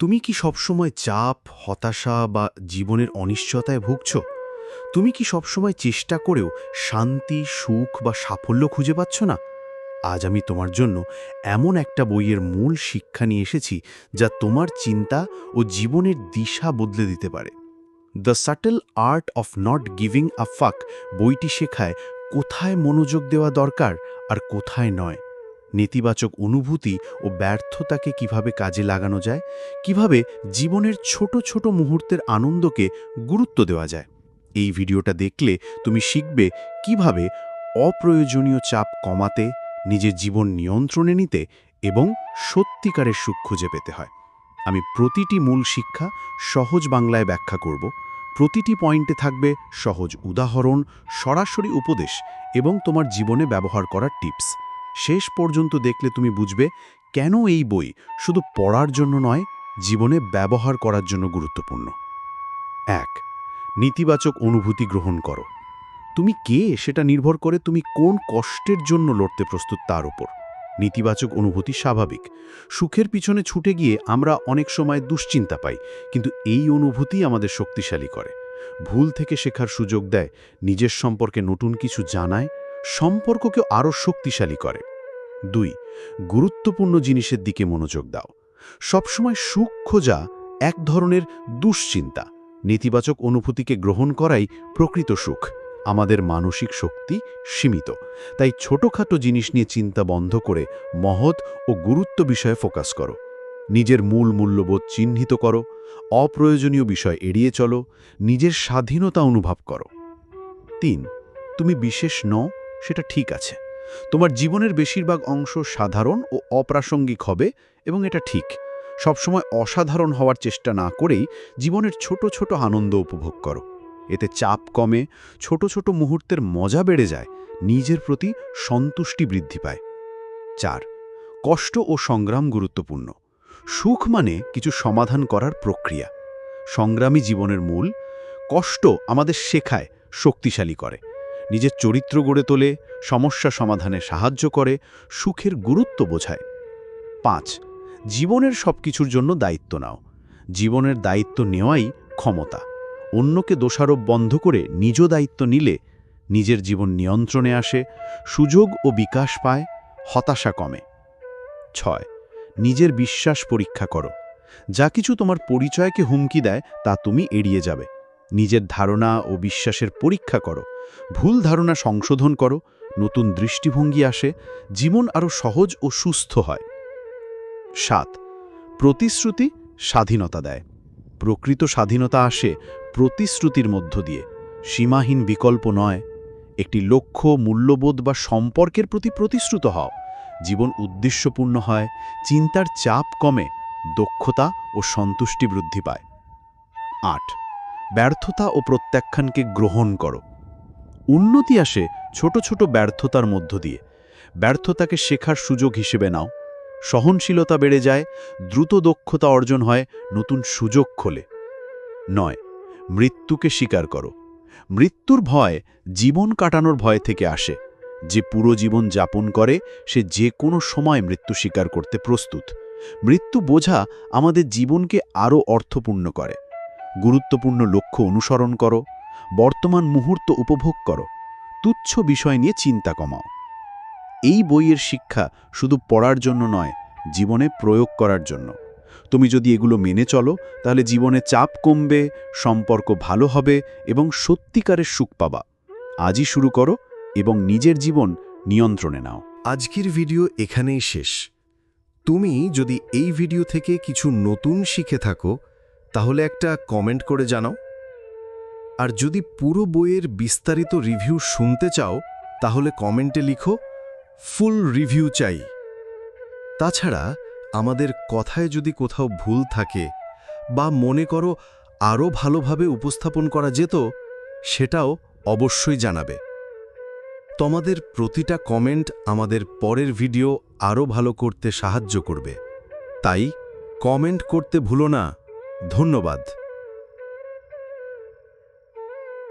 তুমি কি সবসময় চাপ, হতাশা বা জীবনের অনিশ্চয়তায় ভুগছ? তুমি কি সবসময় চেষ্টা করেও শান্তি, সুখ বা সাফল্য খুঁজে পাচ্ছ না? আজ আমি তোমার জন্য এমন একটা বইয়ের মূল শিক্ষা নিয়ে এসেছি যা তোমার চিন্তা ও জীবনের দিশা বদলে দিতে পারে। The subtle art of not giving a ফাক বইটি শেখায় কোথায় মনোযোগ দেওয়া দরকার আর কোথায় নয়। নেতিবাচক অনুভূতি ও ব্যর্থতাকে কিভাবে কাজে লাগানো যায়, কিভাবে জীবনের ছোট ছোট মুহূর্তের আনন্দকে গুরুত্ব দেওয়া যায়। এই ভিডিওটা দেখলে তুমি শিখবে কিভাবে অপ্রয়োজনীয় চাপ কমাতে, নিজের জীবন নিয়ন্ত্রণে নিতে এবং সত্যিকারের সুখ খুঁজে পেতে হয়। আমি প্রতিটি মূল শিক্ষা সহজ বাংলায় ব্যাখ্যা করব। প্রতিটি পয়েন্টে থাকবে সহজ উদাহরণ, সরাসরি উপদেশ এবং তোমার জীবনে ব্যবহার করার টিপস। শেষ পর্যন্ত দেখলে তুমি বুঝবে কেন এই বই শুধু পড়ার জন্য নয়, জীবনে ব্যবহার করার জন্য গুরুত্বপূর্ণ। ১. নেতিবাচক অনুভূতি গ্রহণ করো। তুমি কে সেটা নির্ভর করে তুমি কোন কষ্টের জন্য লড়তে প্রস্তুত তার উপর। নেতিবাচক অনুভূতি স্বাভাবিক। সুখের পিছনে ছুটে গিয়ে আমরা অনেক সময় দুশ্চিন্তা পাই, কিন্তু এই অনুভূতি আমাদের শক্তিশালী করে। ভুল থেকে শেখার সুযোগ দেয়, নিজের সম্পর্কে নতুন কিছু জানায়, সম্পর্ককে আরও শক্তিশালী করে। ২. গুরুত্বপূর্ণ জিনিসের দিকে মনোযোগ দাও। সবসময় সুখ খোঁজা এক ধরনের দুশ্চিন্তা। নেতিবাচক অনুভূতিকে গ্রহণ করাই প্রকৃত সুখ। আমাদের মানসিক শক্তি সীমিত, তাই ছোটখাটো জিনিস নিয়ে চিন্তা বন্ধ করে মহৎ ও গুরুত্ব বিষয়ে ফোকাস করো। নিজের মূল মূল্যবোধ চিহ্নিত করো, অপ্রয়োজনীয় বিষয় এড়িয়ে চলো, নিজের স্বাধীনতা অনুভব করো। ৩. তুমি বিশেষ নও, সেটা ঠিক আছে। তোমার জীবনের বেশিরভাগ অংশ সাধারণ ও অপ্রাসঙ্গিক হবে এবং এটা ঠিক। সবসময় অসাধারণ হওয়ার চেষ্টা না করেই জীবনের ছোট ছোট আনন্দ উপভোগ করো। এতে চাপ কমে, ছোট ছোট মুহূর্তের মজা বেড়ে যায়, নিজের প্রতি সন্তুষ্টি বৃদ্ধি পায়। ৪. কষ্ট ও সংগ্রাম গুরুত্বপূর্ণ। সুখ মানে কিছু সমাধান করার প্রক্রিয়া। সংগ্রামী জীবনের মূল। কষ্ট আমাদের শেখায়, শক্তিশালী করে, নিজের চরিত্র গড়ে তোলে, সমস্যা সমাধানে সাহায্য করে, সুখের গুরুত্ব বোঝায়। ৫. জীবনের সব কিছুর জন্য দায়িত্ব নাও। জীবনের দায়িত্ব নেওয়াই ক্ষমতা। অন্যকে দোষারোপ বন্ধ করে নিজ দায়িত্ব নিলে নিজের জীবন নিয়ন্ত্রণে আসে, সুযোগ ও বিকাশ পায়, হতাশা কমে। ৬. নিজের বিশ্বাস পরীক্ষা করো। যা কিছু তোমার পরিচয়কে হুমকি দেয় তা তুমি এড়িয়ে যাবে। নিজের ধারণা ও বিশ্বাসের পরীক্ষা করো, ভুল ধারণা সংশোধন করো, নতুন দৃষ্টিভঙ্গি আসে, জীবন আরও সহজ ও সুস্থ হয়। ৭. প্রতিশ্রুতি স্বাধীনতা দেয়। প্রকৃত স্বাধীনতা আসে প্রতিশ্রুতির মধ্য দিয়ে, সীমাহীন বিকল্প নয়। একটি লক্ষ্য, মূল্যবোধ বা সম্পর্কের প্রতি প্রতিশ্রুত হও। জীবন উদ্দেশ্যপূর্ণ হয়, চিন্তার চাপ কমে, দক্ষতা ও সন্তুষ্টি বৃদ্ধি পায়। ৮. ব্যর্থতা ও প্রত্যাখ্যানকে গ্রহণ করো। উন্নতি আসে ছোট ছোট ব্যর্থতার মধ্য দিয়ে। ব্যর্থতাকে শেখার সুযোগ হিসেবে নাও। সহনশীলতা বেড়ে যায়, দ্রুত দক্ষতা অর্জন হয়, নতুন সুযোগ খোলে। ৯. মৃত্যুকে স্বীকার করো। মৃত্যুর ভয় জীবন কাটানোর ভয় থেকে আসে। যে পুরো জীবন যাপন করে সে যে কোনো সময় মৃত্যু স্বীকার করতে প্রস্তুত। মৃত্যু বোঝা আমাদের জীবনকে আরও অর্থপূর্ণ করে। গুরুত্বপূর্ণ লক্ষ্য অনুসরণ করো, বর্তমান মুহূর্ত উপভোগ করো, তুচ্ছ বিষয় নিয়ে চিন্তা কমাও। এই বইয়ের শিক্ষা শুধু পড়ার জন্য নয়, জীবনে প্রয়োগ করার জন্য। তুমি যদি এগুলো মেনে চলো তাহলে জীবনে চাপ কমবে, সম্পর্ক ভালো হবে এবং সত্যিকারের সুখ পাবা। আজই শুরু করো এবং নিজের জীবন নিয়ন্ত্রণে নাও। আজকের ভিডিও এখানেই শেষ। তুমি যদি এই ভিডিও থেকে কিছু নতুন শিখে থাকো তাহলে একটা কমেন্ট করে জানাও। আর যদি পুরো বইয়ের বিস্তারিত রিভিউ শুনতে চাও তাহলে কমেন্টে লিখো ফুল রিভিউ চাই। তাছাড়া আমাদের কথায় যদি কোথাও ভুল থাকে বা মনে করো আরও ভালোভাবে উপস্থাপন করা যেত, সেটাও অবশ্যই জানাবে। তোমাদের প্রতিটা কমেন্ট আমাদের পরের ভিডিও আরও ভালো করতে সাহায্য করবে, তাই কমেন্ট করতে ভুলো না। ধন্যবাদ।